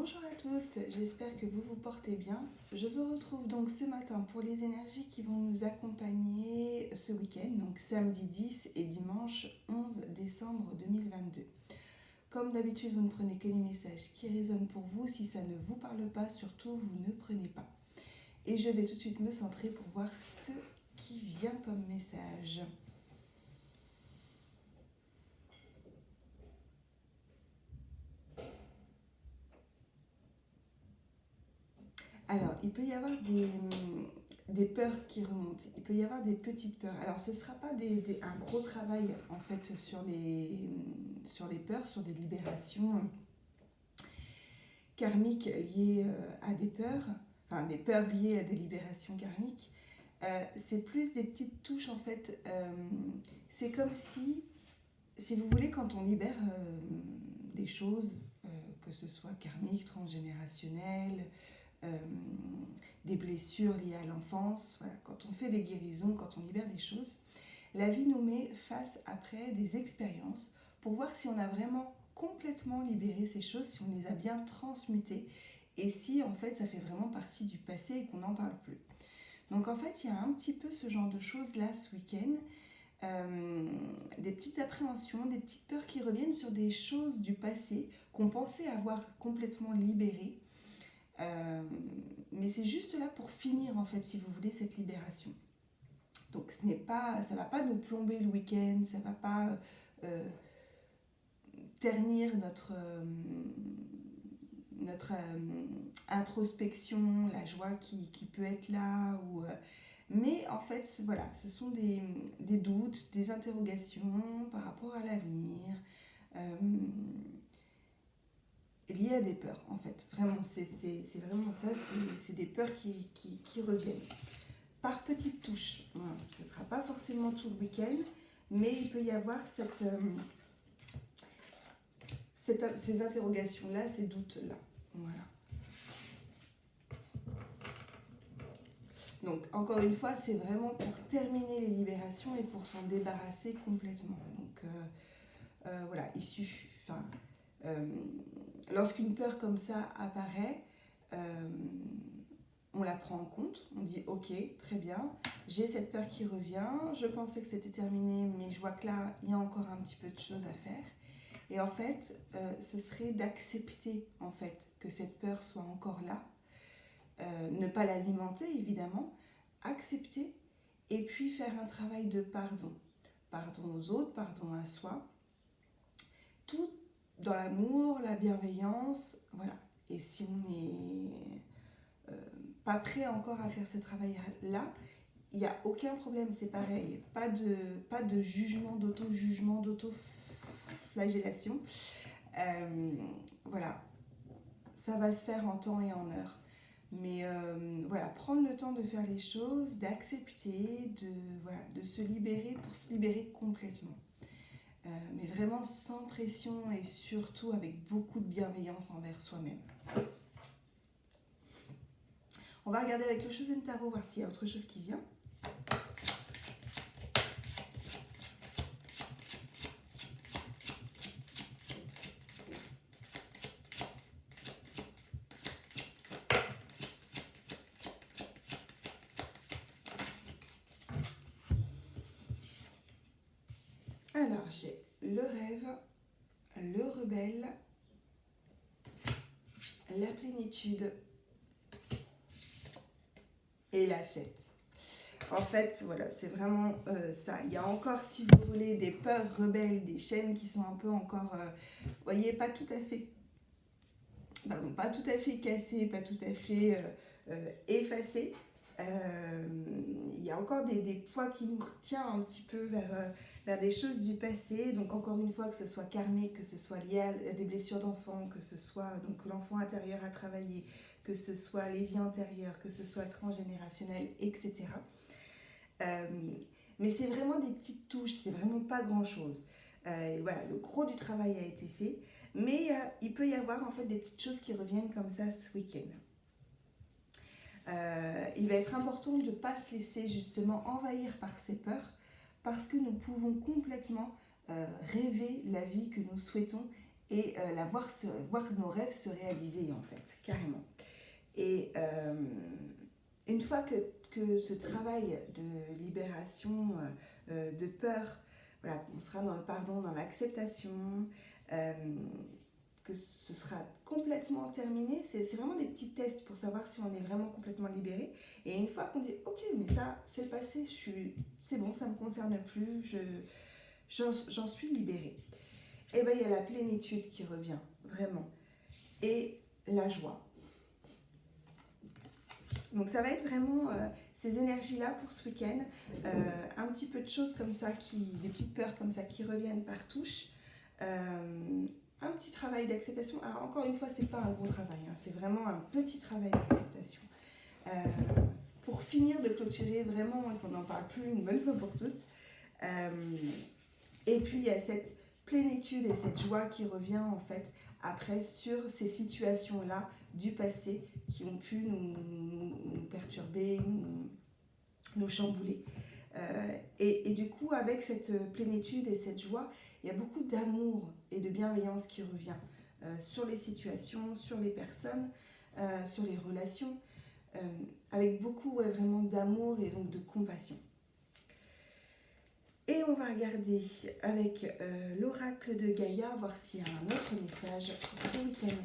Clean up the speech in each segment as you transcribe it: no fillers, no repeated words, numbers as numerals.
Bonjour à tous, j'espère que vous vous portez bien. Je vous retrouve donc ce matin pour les énergies qui vont nous accompagner ce week-end, donc samedi 10 et dimanche 11 décembre 2022. Comme d'habitude, vous ne prenez que les messages qui résonnent pour vous. Si ça ne vous parle pas, surtout, vous ne prenez pas. Et je vais tout de suite me centrer pour voir ce qui vient comme message. Alors, il peut y avoir des peurs qui remontent. Il peut y avoir des petites peurs. Alors, ce ne sera pas un gros travail, en fait, sur les peurs, sur des libérations karmiques liées à des peurs, enfin, des peurs liées à des libérations karmiques. C'est plus des petites touches, en fait. C'est comme si vous voulez, quand on libère des choses, que ce soit karmiques, transgénérationnelles, euh, des blessures liées à l'enfance, voilà, quand on fait des guérisons, quand on libère des choses, la vie nous met face après des expériences pour voir si on a vraiment complètement libéré ces choses, si on les a bien transmutées et si en fait ça fait vraiment partie du passé et qu'on n'en parle plus. Donc en fait il y a un petit peu ce genre de choses là ce week-end, des petites appréhensions, des petites peurs qui reviennent sur des choses du passé qu'on pensait avoir complètement libérées. Mais c'est juste là pour finir en fait, si vous voulez, cette libération. Donc ça ne va pas nous plomber le week-end, ça ne va pas euh, ternir notre introspection, la joie qui peut être là. Mais en fait, voilà, ce sont des doutes, des interrogations par rapport à l'avenir, euh, liées à des peurs en fait. Vraiment, c'est vraiment ça, c'est des peurs qui reviennent. Par petites touches. Voilà. Ce ne sera pas forcément tout le week-end, mais il peut y avoir ces interrogations-là, ces doutes-là. Voilà. Donc, encore une fois, c'est vraiment pour terminer les libérations et pour s'en débarrasser complètement. Donc, voilà, il suffit. Enfin, lorsqu'une peur comme ça apparaît, on la prend en compte, on dit ok, très bien, j'ai cette peur qui revient, je pensais que c'était terminé, mais je vois que là, il y a encore un petit peu de choses à faire. Et en fait, ce serait d'accepter en fait que cette peur soit encore là, ne pas l'alimenter évidemment, accepter et puis faire un travail de pardon. Pardon aux autres, pardon à soi, tout dans l'amour, la bienveillance, voilà. Et si on n'est pas prêt encore à faire ce travail-là, il n'y a aucun problème, c'est pareil. Pas de jugement, d'auto-jugement, d'auto-flagellation. Voilà, ça va se faire en temps et en heure. Mais voilà, prendre le temps de faire les choses, d'accepter, de se libérer pour se libérer complètement. Mais vraiment sans pression et surtout avec beaucoup de bienveillance envers soi-même. On va regarder avec le Chosen Tarot, voir s'il y a autre chose qui vient. Alors, j'ai le rêve, le rebelle, la plénitude et la fête. En fait, voilà, c'est vraiment ça. Il y a encore, si vous voulez, des peurs rebelles, des chaînes qui sont un peu encore, vous voyez, pas tout à fait, pardon, pas tout à fait cassées, pas tout à fait effacées. Il y a encore des poids qui nous retiennent un petit peu vers des choses du passé. Donc encore une fois, que ce soit karmique, que ce soit lié à des blessures d'enfant, que ce soit donc l'enfant intérieur à travailler, que ce soit les vies antérieures, que ce soit transgénérationnel, etc. Mais c'est vraiment des petites touches, c'est vraiment pas grand chose. Voilà, le gros du travail a été fait, mais il peut y avoir en fait des petites choses qui reviennent comme ça ce week-end. Il va être important de ne pas se laisser justement envahir par ces peurs, parce que nous pouvons complètement rêver la vie que nous souhaitons et voir nos rêves se réaliser en fait, carrément. Et une fois que ce travail de libération de peur, voilà, on sera dans le pardon, dans l'acceptation, que ce sera complètement terminé, c'est vraiment des petits tests pour savoir si on est vraiment complètement libéré. Et une fois qu'on dit ok, mais ça c'est le passé, c'est bon, ça ne me concerne plus, j'en suis libérée. Et bien il y a la plénitude qui revient, vraiment. Et la joie. Donc ça va être vraiment ces énergies-là pour ce week-end. Un petit peu de choses comme ça, des petites peurs comme ça qui reviennent par touche. Un petit travail d'acceptation. Alors encore une fois, c'est pas un gros travail, hein, c'est vraiment un petit travail d'acceptation. Pour finir de clôturer vraiment et qu'on n'en parle plus une bonne fois pour toutes. Et puis il y a cette plénitude et cette joie qui revient en fait après sur ces situations-là du passé qui ont pu nous perturber, nous chambouler. Et du coup, avec cette plénitude et cette joie, il y a beaucoup d'amour et de bienveillance qui revient sur les situations, sur les personnes, sur les relations, avec beaucoup vraiment d'amour et donc de compassion. Et on va regarder avec l'oracle de Gaïa, voir s'il y a un autre message pour ce week-end.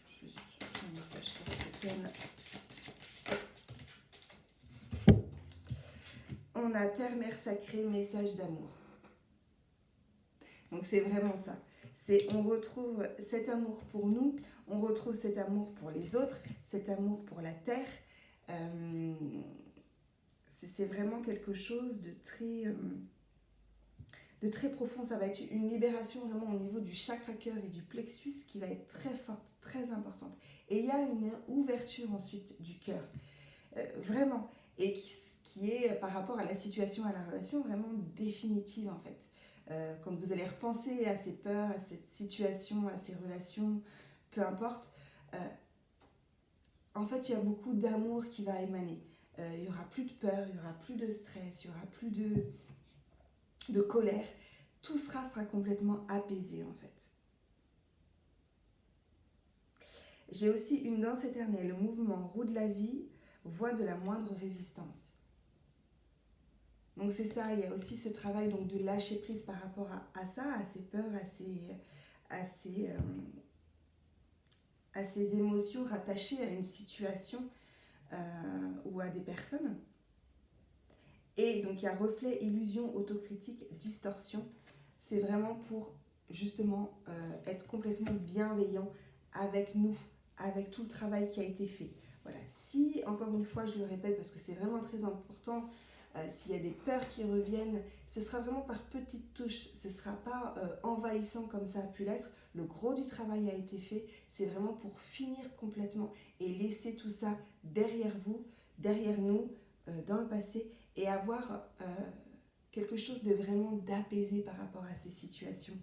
Juste un message pour ce week-end. On a Terre, Mère Sacrée, message d'amour. Donc c'est vraiment ça. On retrouve cet amour pour nous, on retrouve cet amour pour les autres, cet amour pour la terre. C'est vraiment quelque chose de très profond. Ça va être une libération vraiment au niveau du chakra cœur et du plexus qui va être très forte, très importante. Et il y a une ouverture ensuite du cœur, vraiment, et qui est par rapport à la situation, à la relation, vraiment définitive en fait. Quand vous allez repenser à ces peurs, à cette situation, à ces relations, peu importe, en fait, il y a beaucoup d'amour qui va émaner. Il n'y aura plus de peur, il n'y aura plus de stress, il n'y aura plus de colère. Tout sera complètement apaisé, en fait. J'ai aussi une danse éternelle, le mouvement roue de la vie, voie de la moindre résistance. Donc c'est ça, il y a aussi ce travail donc, de lâcher prise par rapport à ça, à ces peurs, à ces émotions rattachées à une situation ou à des personnes. Et donc il y a reflet, illusion, autocritique, distorsion. C'est vraiment pour justement être complètement bienveillant avec nous, avec tout le travail qui a été fait. Voilà. Si, encore une fois, je le répète parce que c'est vraiment très important, s'il y a des peurs qui reviennent, ce sera vraiment par petites touches, ce ne sera pas envahissant comme ça a pu l'être. Le gros du travail a été fait, c'est vraiment pour finir complètement et laisser tout ça derrière vous, derrière nous, dans le passé, et avoir quelque chose de vraiment d'apaisé par rapport à ces situations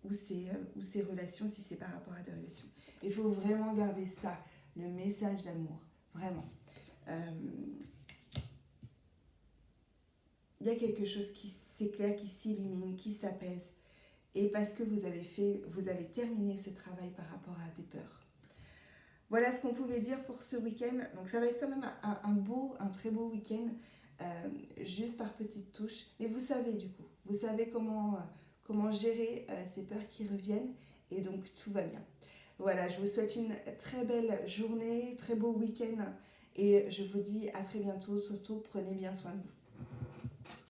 ou ces relations, si c'est par rapport à des relations. Il faut vraiment garder ça, le message d'amour, vraiment. Il y a quelque chose qui s'éclaire, qui s'illumine, qui s'apaise. Et parce que vous avez terminé ce travail par rapport à des peurs. Voilà ce qu'on pouvait dire pour ce week-end. Donc ça va être quand même un très beau week-end, juste par petites touches. Mais vous savez du coup, vous savez comment gérer ces peurs qui reviennent. Et donc tout va bien. Voilà, je vous souhaite une très belle journée, très beau week-end. Et je vous dis à très bientôt. Surtout, prenez bien soin de vous.